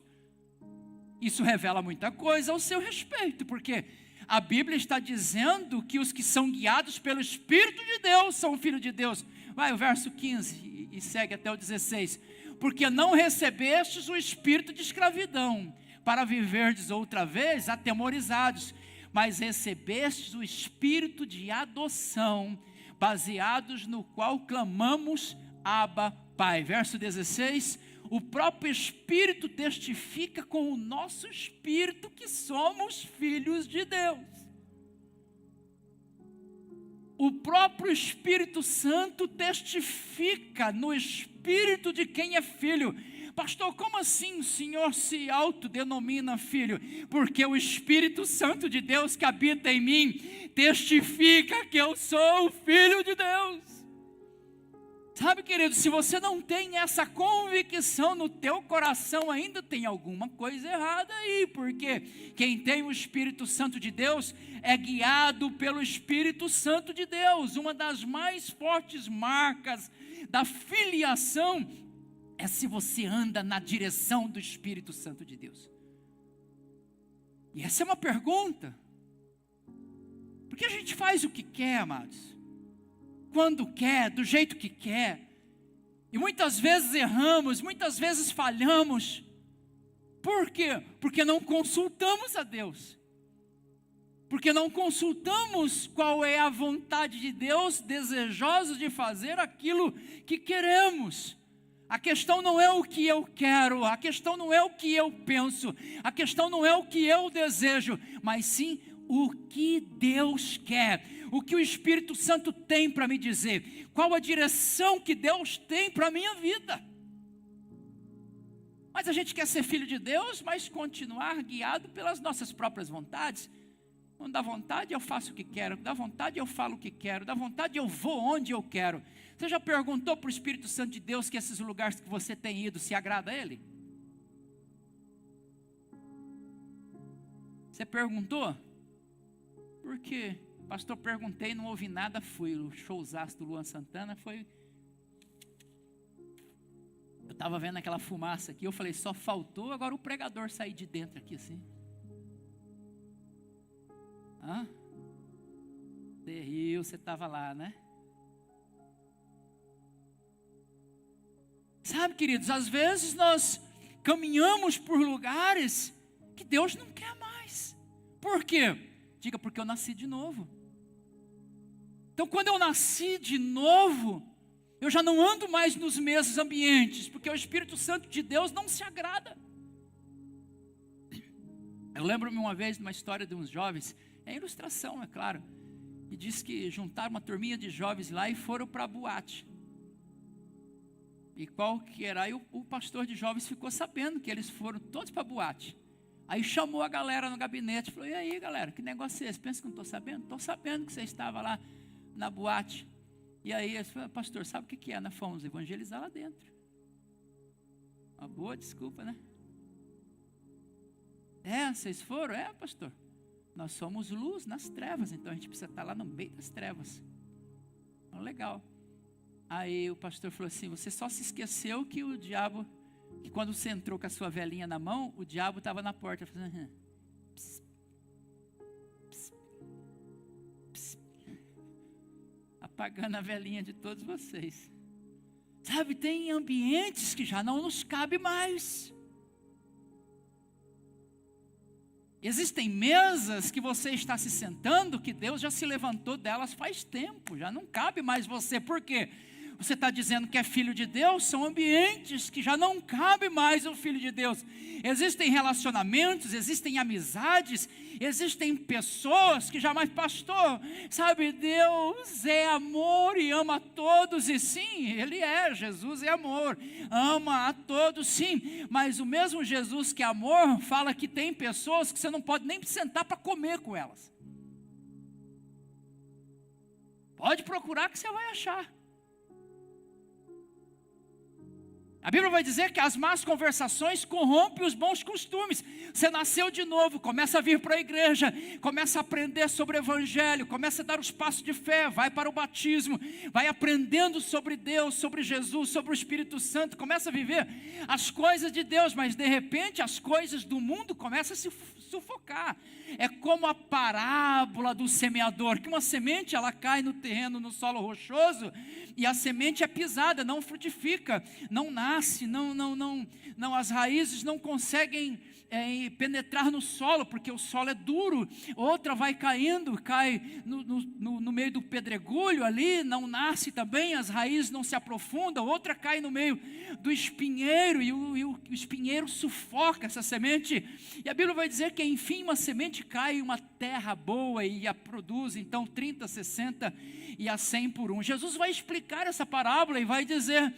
isso revela muita coisa ao seu respeito, porque a Bíblia está dizendo que os que são guiados pelo Espírito de Deus são filhos de Deus. Vai o verso 15 e segue até o 16. Porque não recebestes o espírito de escravidão, para viverdes outra vez atemorizados, mas recebestes o espírito de adoção, baseados no qual clamamos, Abba, Pai. Verso 16, o próprio Espírito testifica com o nosso espírito que somos filhos de Deus. O próprio Espírito Santo testifica no espírito de quem é filho. Pastor, como assim o Senhor se autodenomina filho? Porque o Espírito Santo de Deus que habita em mim testifica que eu sou o filho de Deus. Sabe, querido, se você não tem essa convicção no teu coração, ainda tem alguma coisa errada aí, porque quem tem o Espírito Santo de Deus é guiado pelo Espírito Santo de Deus. Uma das mais fortes marcas da filiação é se você anda na direção do Espírito Santo de Deus. E essa é uma pergunta. Porque a gente faz o que quer, amados. Quando quer, do jeito que quer. E muitas vezes erramos, muitas vezes falhamos. Por quê? Porque não consultamos a Deus. Porque não consultamos qual é a vontade de Deus, desejosos de fazer aquilo que queremos. A questão não é o que eu quero, a questão não é o que eu penso, a questão não é o que eu desejo, mas sim o que Deus quer, o que o Espírito Santo tem para me dizer, qual a direção que Deus tem para a minha vida. Mas a gente quer ser filho de Deus, mas continuar guiado pelas nossas próprias vontades. Quando dá vontade eu faço o que quero, dá vontade eu falo o que quero, dá vontade eu vou onde eu quero. Você já perguntou para o Espírito Santo de Deus que esses lugares que você tem ido, se agrada a Ele? Você perguntou? Por quê? Pastor, perguntei, não ouvi nada, fui. O showzaço do Luan Santana foi... Eu estava vendo aquela fumaça aqui, eu falei, só faltou agora o pregador sair de dentro aqui assim. Hã? Você riu, você estava lá, né? Sabe, queridos, às vezes nós caminhamos por lugares que Deus não quer mais. Por quê? Diga, porque eu nasci de novo. Então, quando eu nasci de novo, eu já não ando mais nos mesmos ambientes, porque o Espírito Santo de Deus não se agrada. Eu lembro-me uma vez de uma história de uns jovens, é ilustração, é claro, e diz que juntaram uma turminha de jovens lá e foram para a boate. E qual que era? Aí o pastor de jovens ficou sabendo que eles foram todos para a boate. Aí chamou a galera no gabinete e falou, e aí galera, que negócio é esse? Pensa que não estou sabendo? Estou sabendo que você estava lá na boate. E aí eles falaram, pastor, sabe o que é? Nós fomos evangelizar lá dentro. Uma boa desculpa, né? Vocês foram? Pastor. Nós somos luz nas trevas, então a gente precisa estar lá no meio das trevas. Legal. Aí o pastor falou assim, você só se esqueceu que o diabo, que quando você entrou com a sua velhinha na mão, o diabo estava na porta, fazendo, pss, pss, pss, apagando a velhinha de todos vocês. Sabe, tem ambientes que já não nos cabe mais. Existem mesas que você está se sentando, que Deus já se levantou delas faz tempo, já não cabe mais você. Por quê? Você está dizendo que é filho de Deus, são ambientes que já não cabe mais o filho de Deus. Existem relacionamentos, existem amizades, existem pessoas que jamais, pastor, sabe, Deus é amor e ama a todos, e sim, Ele é, Jesus é amor, ama a todos, sim, mas o mesmo Jesus que é amor, fala que tem pessoas que você não pode nem sentar para comer com elas. Pode procurar que você vai achar. A Bíblia vai dizer que as más conversações corrompem os bons costumes. Você nasceu de novo, começa a vir para a igreja, começa a aprender sobre o Evangelho, começa a dar os passos de fé, vai para o batismo, vai aprendendo sobre Deus, sobre Jesus, sobre o Espírito Santo, começa a viver as coisas de Deus, mas de repente as coisas do mundo começam a se sufocar. É como a parábola do semeador, que uma semente ela cai no terreno, no solo rochoso, e a semente é pisada, não frutifica, não nasce, não, as raízes não conseguem penetrar no solo, porque o solo é duro. Outra vai caindo, cai no meio do pedregulho ali, não nasce também, as raízes não se aprofundam. Outra cai no meio do espinheiro, e o espinheiro sufoca essa semente, e a Bíblia vai dizer que enfim uma semente cai em uma terra boa e a produz então 30, 60 e a 100 por um. Jesus vai explicar essa parábola e vai dizer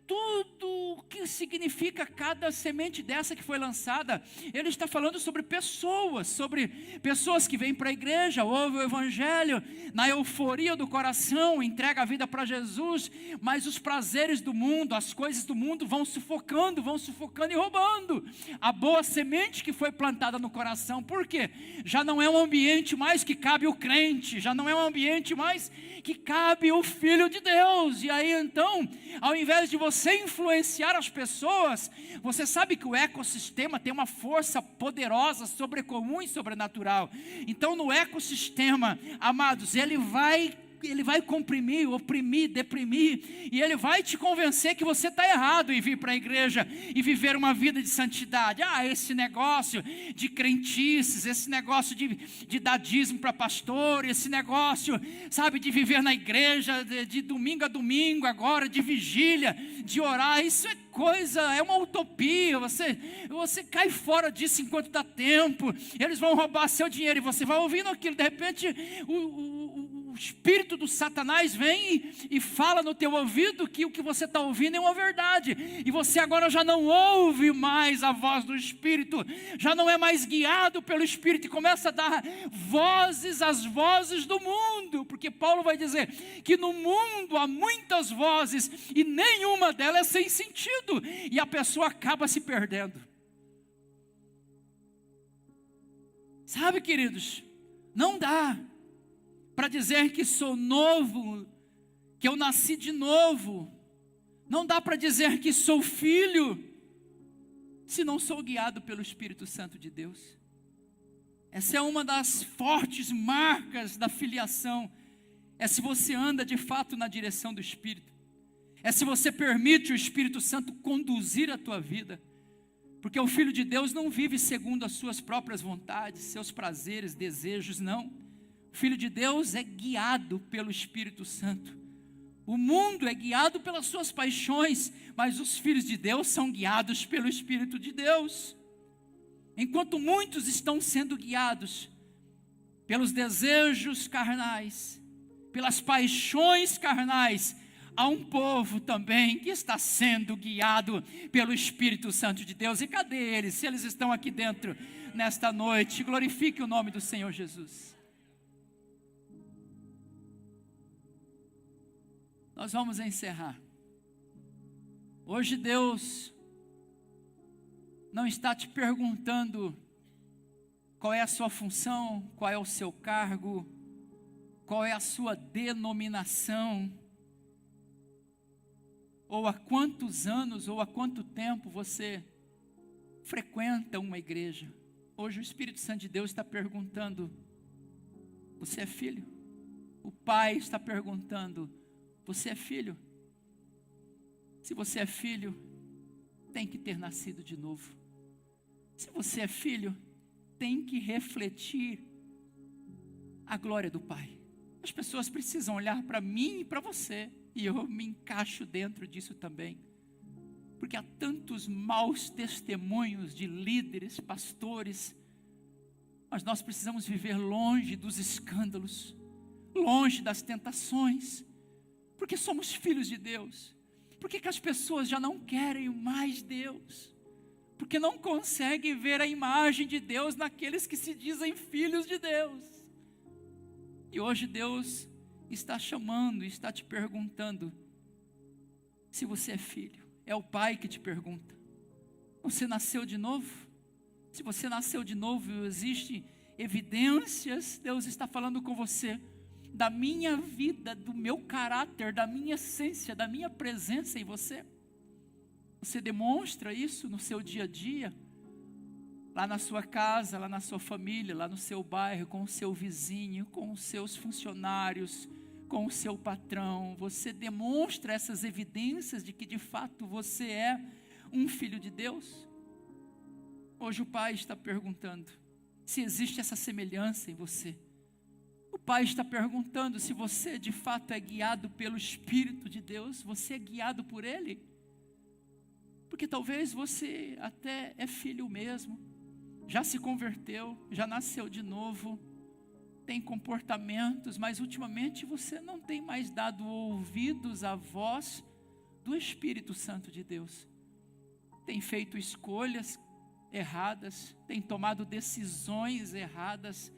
tudo o que significa cada semente dessa que foi lançada. Ele está falando sobre pessoas que vêm para a igreja, ouvem o Evangelho, na euforia do coração, entrega a vida para Jesus, mas os prazeres do mundo, as coisas do mundo vão sufocando e roubando a boa semente que foi plantada no coração. Por quê? Já não é um ambiente mais que cabe o crente, já não é um ambiente mais que cabe o Filho de Deus. E aí então, ao invés de você você influenciar as pessoas, você sabe que o ecossistema tem uma força poderosa, sobrecomum e sobrenatural. Então no ecossistema, amados, ele vai comprimir, oprimir, deprimir, e ele vai te convencer que você está errado em vir para a igreja e viver uma vida de santidade. Esse negócio de crentices, esse negócio de dar dízimo para pastor, esse negócio, sabe, de viver na igreja de domingo a domingo agora, de vigília, de orar, isso é uma utopia, você cai fora disso enquanto dá tempo, eles vão roubar seu dinheiro, e você vai ouvindo aquilo, de repente o espírito do Satanás vem e fala no teu ouvido que o que você está ouvindo é uma verdade, e você agora já não ouve mais a voz do Espírito, já não é mais guiado pelo Espírito, e começa a dar vozes às vozes do mundo, porque Paulo vai dizer que no mundo há muitas vozes, e nenhuma delas é sem sentido, e a pessoa acaba se perdendo. Sabe, queridos, não dá para dizer que sou novo, que eu nasci de novo. Não dá para dizer que sou filho, se não sou guiado pelo Espírito Santo de Deus. Essa é uma das fortes marcas da filiação. É se você anda de fato na direção do Espírito. É se você permite o Espírito Santo conduzir a tua vida. Porque o Filho de Deus não vive segundo as suas próprias vontades, seus prazeres, desejos, não. O Filho de Deus é guiado pelo Espírito Santo. O mundo é guiado pelas suas paixões, mas os filhos de Deus são guiados pelo Espírito de Deus. Enquanto muitos estão sendo guiados pelos desejos carnais, pelas paixões carnais, há um povo também que está sendo guiado pelo Espírito Santo de Deus. E cadê eles? Se eles estão aqui dentro nesta noite, glorifique o nome do Senhor Jesus. Nós vamos encerrar. Hoje Deus não está te perguntando qual é a sua função, qual é o seu cargo, qual é a sua denominação, ou há quantos anos, ou há quanto tempo você frequenta uma igreja. Hoje o Espírito Santo de Deus está perguntando: você é filho? O Pai está perguntando: você é filho? Se você é filho, tem que ter nascido de novo. Se você é filho, tem que refletir a glória do Pai. As pessoas precisam olhar para mim e para você, e eu me encaixo dentro disso também. Porque há tantos maus testemunhos de líderes, pastores, mas nós precisamos viver longe dos escândalos, longe das tentações, porque somos filhos de Deus. Por que as pessoas já não querem mais Deus? Porque não conseguem ver a imagem de Deus naqueles que se dizem filhos de Deus. E hoje Deus está chamando, está te perguntando se você é filho. É o Pai que te pergunta: você nasceu de novo? Se você nasceu de novo, existem evidências. Deus está falando com você da minha vida, do meu caráter, da minha essência, da minha presença em você. Você demonstra isso no seu dia a dia, lá na sua casa, lá na sua família, lá no seu bairro, com o seu vizinho, com os seus funcionários, com o seu patrão. Você demonstra essas evidências de que de fato você é um filho de Deus? Hoje o Pai está perguntando se existe essa semelhança em você. O Pai está perguntando se você de fato é guiado pelo Espírito de Deus. Você é guiado por Ele? Porque talvez você até é filho mesmo, já se converteu, já nasceu de novo, tem comportamentos, mas ultimamente você não tem mais dado ouvidos à voz do Espírito Santo de Deus. Tem feito escolhas erradas, tem tomado decisões erradas,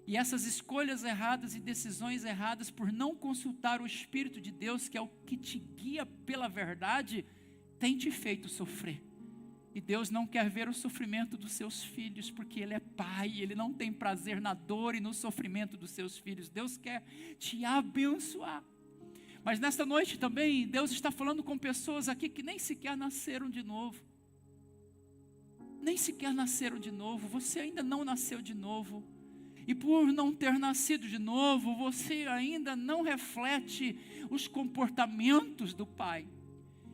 e essas escolhas erradas e decisões erradas, por não consultar o Espírito de Deus, que é o que te guia pela verdade, tem te feito sofrer. E Deus não quer ver o sofrimento dos seus filhos, porque Ele é Pai, Ele não tem prazer na dor e no sofrimento dos seus filhos. Deus quer te abençoar, Mas nesta noite também, Deus está falando com pessoas aqui que nem sequer nasceram de novo. Nem sequer nasceram de novo. Você ainda não nasceu de novo. E por não ter nascido de novo, você ainda não reflete os comportamentos do Pai.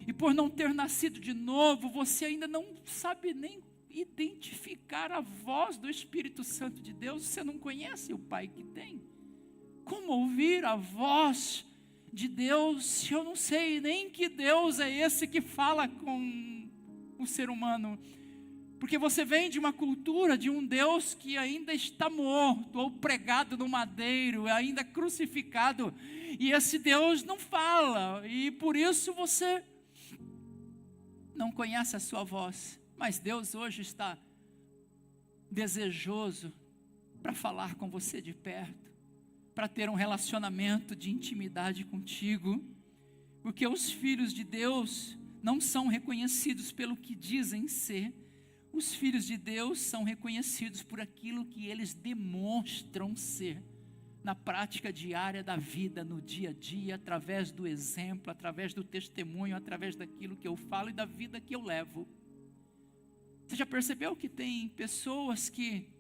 E por não ter nascido de novo, você ainda não sabe nem identificar a voz do Espírito Santo de Deus. Você não conhece o Pai que tem. Como ouvir a voz de Deus se eu não sei nem que Deus é esse que fala com o ser humano? Porque você vem de uma cultura de um Deus que ainda está morto, ou pregado no madeiro, ainda crucificado, e esse Deus não fala, e por isso você não conhece a sua voz. Mas Deus hoje está desejoso para falar com você de perto, para ter um relacionamento de intimidade contigo, porque os filhos de Deus não são reconhecidos pelo que dizem ser. Os filhos de Deus são reconhecidos por aquilo que eles demonstram ser, na prática diária da vida, no dia a dia, através do exemplo, através do testemunho, através daquilo que eu falo e da vida que eu levo. Você já percebeu que tem pessoas que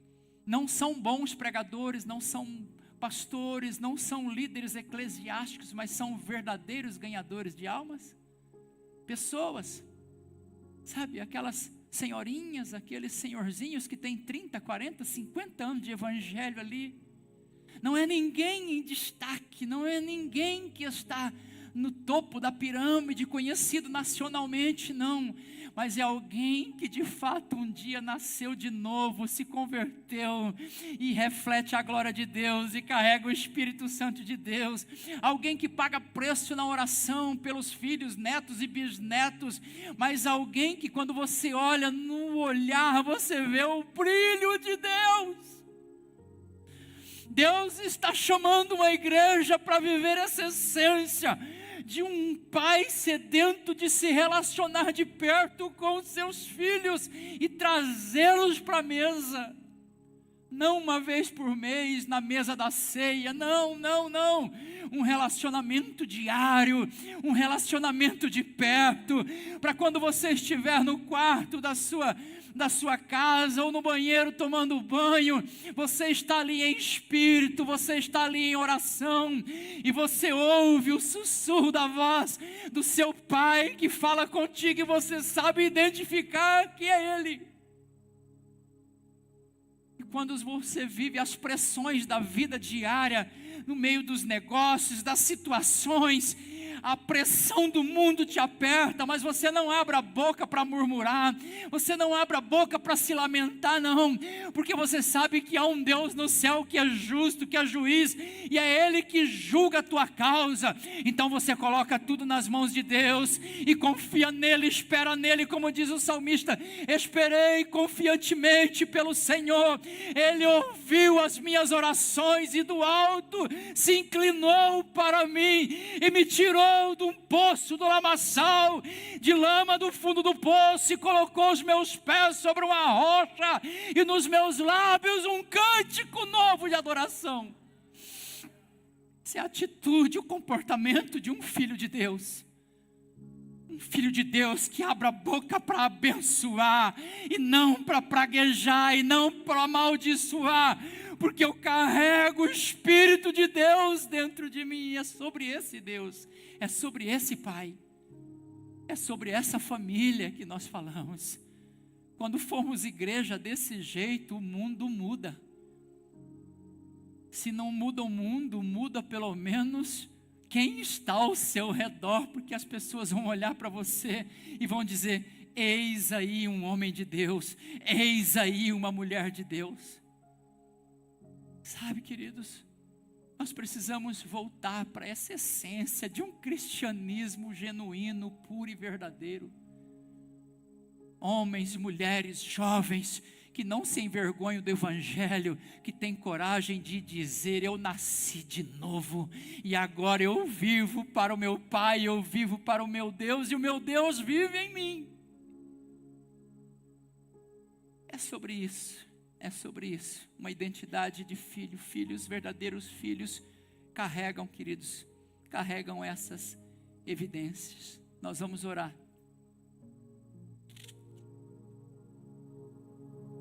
não são bons pregadores, não são pastores, não são líderes eclesiásticos, mas são verdadeiros ganhadores de almas? Pessoas, sabe, aquelas senhorinhas, aqueles senhorzinhos que têm 30, 40, 50 anos de evangelho ali. Não é ninguém em destaque, não é ninguém que está no topo da pirâmide, conhecido nacionalmente, não. Mas é alguém que de fato um dia nasceu de novo, se converteu e reflete a glória de Deus e carrega o Espírito Santo de Deus. Alguém que paga preço na oração pelos filhos, netos e bisnetos. Mas alguém que quando você olha no olhar, você vê o brilho de Deus. Deus está chamando uma igreja para viver essa essência de um pai sedento de se relacionar de perto com seus filhos e trazê-los para a mesa. Não uma vez por mês na mesa da ceia, não. Um relacionamento diário, um relacionamento de perto, para quando você estiver no quarto da sua casa ou no banheiro tomando banho, você está ali em espírito, você está ali em oração e você ouve o sussurro da voz do seu pai que fala contigo e você sabe identificar que é Ele. E quando você vive as pressões da vida diária, no meio dos negócios, das situações, a pressão do mundo te aperta, mas você não abre a boca para murmurar, você não abre a boca para se lamentar, não, porque você sabe que há um Deus no céu que é justo, que é juiz, e é Ele que julga a tua causa. Então você coloca tudo nas mãos de Deus, e confia nele, espera nele, como diz o salmista: esperei confiantemente pelo Senhor, Ele ouviu as minhas orações, e do alto se inclinou para mim, e me tirou de um poço do lamaçal, de lama do fundo do poço, e colocou os meus pés sobre uma rocha, e nos meus lábios um cântico novo de adoração. Essa é a atitude, o comportamento de um filho de Deus. Um filho de Deus que abre a boca para abençoar, e não para praguejar, e não para amaldiçoar, porque eu carrego o Espírito de Deus dentro de mim. É sobre esse Deus, é sobre esse Pai, é sobre essa família que nós falamos. Quando formos igreja desse jeito, o mundo muda. Se não muda o mundo, muda pelo menos quem está ao seu redor, porque as pessoas vão olhar para você e vão dizer: eis aí um homem de Deus, eis aí uma mulher de Deus. Sabe, queridos, nós precisamos voltar para essa essência de um cristianismo genuíno, puro e verdadeiro. Homens, mulheres, jovens, que não se envergonham do Evangelho, que têm coragem de dizer: eu nasci de novo, e agora eu vivo para o meu Pai, eu vivo para o meu Deus, e o meu Deus vive em mim. É sobre isso. É sobre isso, uma identidade de filho. Filhos, verdadeiros filhos, carregam, queridos, carregam essas evidências. Nós vamos orar.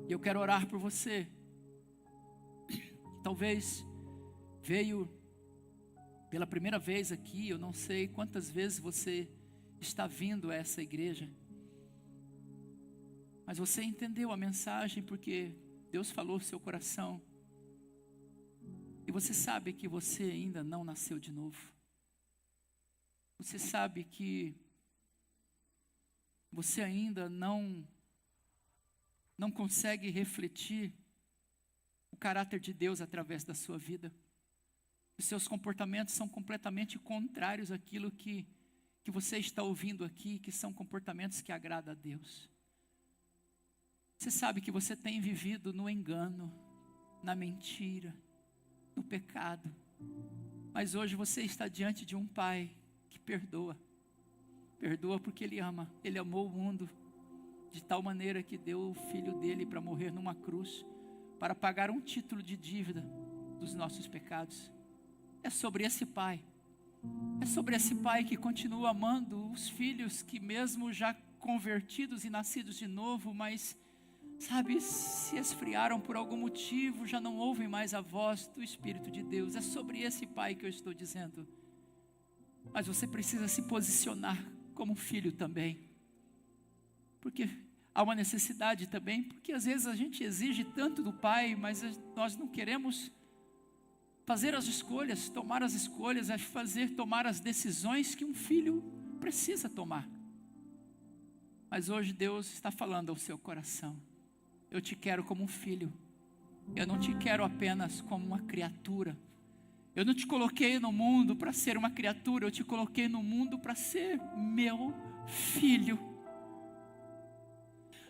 E eu quero orar por você. Talvez veio pela primeira vez aqui, eu não sei quantas vezes você está vindo a essa igreja. Mas você entendeu a mensagem porque Deus falou no seu coração. E você sabe que você ainda não nasceu de novo. Você sabe que você ainda não consegue refletir o caráter de Deus através da sua vida. Os seus comportamentos são completamente contrários àquilo que você está ouvindo aqui, que são comportamentos que agradam a Deus. Você sabe que você tem vivido no engano, na mentira, no pecado. Mas hoje você está diante de um Pai que perdoa. Perdoa porque Ele ama. Ele amou o mundo de tal maneira que deu o Filho dele para morrer numa cruz, para pagar um título de dívida dos nossos pecados. É sobre esse Pai. É sobre esse Pai que continua amando os filhos que mesmo já convertidos e nascidos de novo, mas, sabe, se esfriaram por algum motivo, já não ouvem mais a voz do Espírito de Deus. É sobre esse Pai que eu estou dizendo. Mas você precisa se posicionar como filho também. Porque há uma necessidade também, porque às vezes a gente exige tanto do Pai, mas nós não queremos fazer as escolhas, tomar as escolhas, tomar as decisões que um filho precisa tomar. Mas hoje Deus está falando ao seu coração. Eu te quero como um filho. Eu não te quero apenas como uma criatura. Eu não te coloquei no mundo para ser uma criatura. Eu te coloquei no mundo para ser meu filho.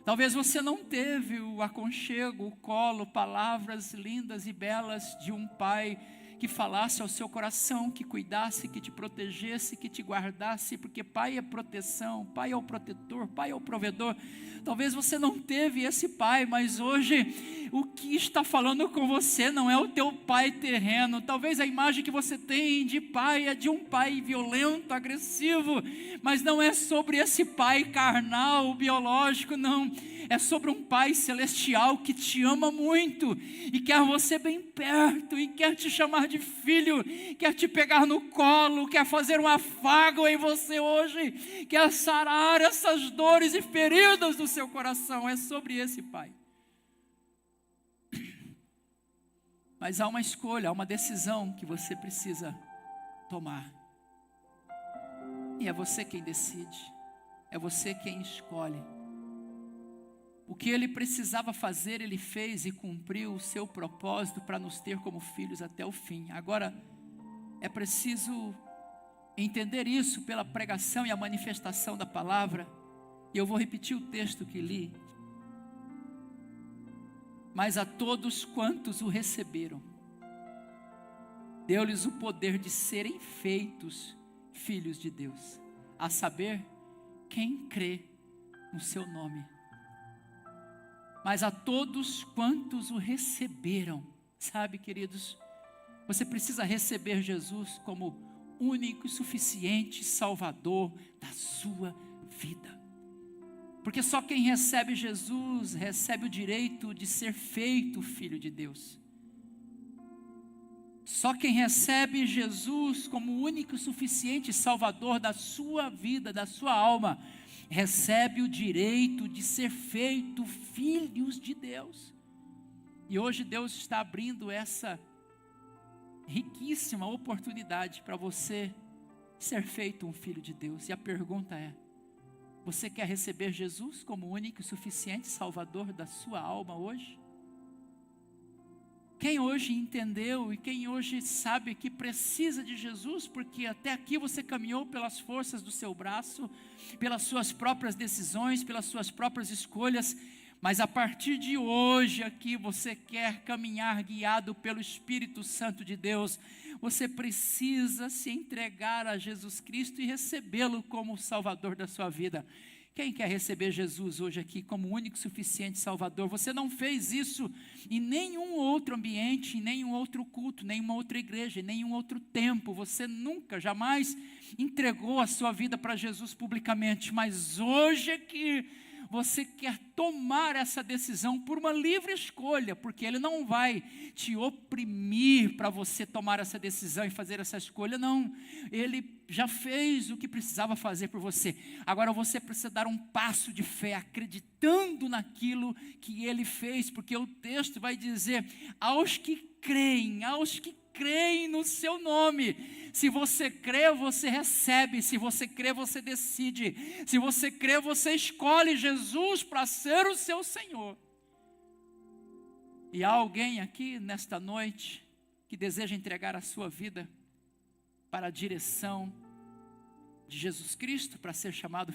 Talvez você não teve o aconchego, o colo, palavras lindas e belas de um pai que falasse ao seu coração, que cuidasse, que te protegesse, que te guardasse, porque pai é proteção, pai é o protetor, pai é o provedor. Talvez você não teve esse pai, mas hoje o que está falando com você não é o teu pai terreno. Talvez a imagem que você tem de pai é de um pai violento, agressivo, mas não é sobre esse pai carnal, biológico, não. É sobre um Pai celestial que te ama muito e quer você bem perto e quer te chamar de filho, quer te pegar no colo, quer fazer um afago em você hoje, quer sarar essas dores e feridas do seu coração. É sobre esse Pai. Mas há uma escolha, há uma decisão que você precisa tomar. E é você quem decide, é você quem escolhe. O que Ele precisava fazer, Ele fez e cumpriu o seu propósito para nos ter como filhos até o fim. Agora, é preciso entender isso pela pregação e a manifestação da palavra. E eu vou repetir o texto que li. Mas a todos quantos o receberam, deu-lhes o poder de serem feitos filhos de Deus, a saber, quem crê no seu nome. Mas a todos quantos o receberam, sabe, queridos, você precisa receber Jesus como único e suficiente Salvador da sua vida. Porque só quem recebe Jesus recebe o direito de ser feito filho de Deus. Só quem recebe Jesus como único e suficiente Salvador da sua vida, da sua alma, recebe o direito de ser feito filhos de Deus. E hoje Deus está abrindo essa riquíssima oportunidade para você ser feito um filho de Deus. E a pergunta é: você quer receber Jesus como único e suficiente Salvador da sua alma hoje? Quem hoje entendeu e quem hoje sabe que precisa de Jesus, porque até aqui você caminhou pelas forças do seu braço, pelas suas próprias decisões, pelas suas próprias escolhas, mas a partir de hoje aqui você quer caminhar guiado pelo Espírito Santo de Deus, você precisa se entregar a Jesus Cristo e recebê-lo como o Salvador da sua vida. Quem quer receber Jesus hoje aqui como único e suficiente Salvador? Você não fez isso em nenhum outro ambiente, em nenhum outro culto, nenhuma outra igreja, em nenhum outro tempo. Você nunca, jamais entregou a sua vida para Jesus publicamente. Mas hoje é que você quer tomar essa decisão por uma livre escolha, porque Ele não vai te oprimir para você tomar essa decisão e fazer essa escolha, não. Ele já fez o que precisava fazer por você. Agora você precisa dar um passo de fé, acreditando naquilo que Ele fez, porque o texto vai dizer, aos que creem no seu nome. Se você crê, você recebe. Se você crê, você decide. Se você crê, você escolhe Jesus para ser o seu Senhor. E há alguém aqui nesta noite que deseja entregar a sua vida para a direção de Jesus Cristo, para ser chamado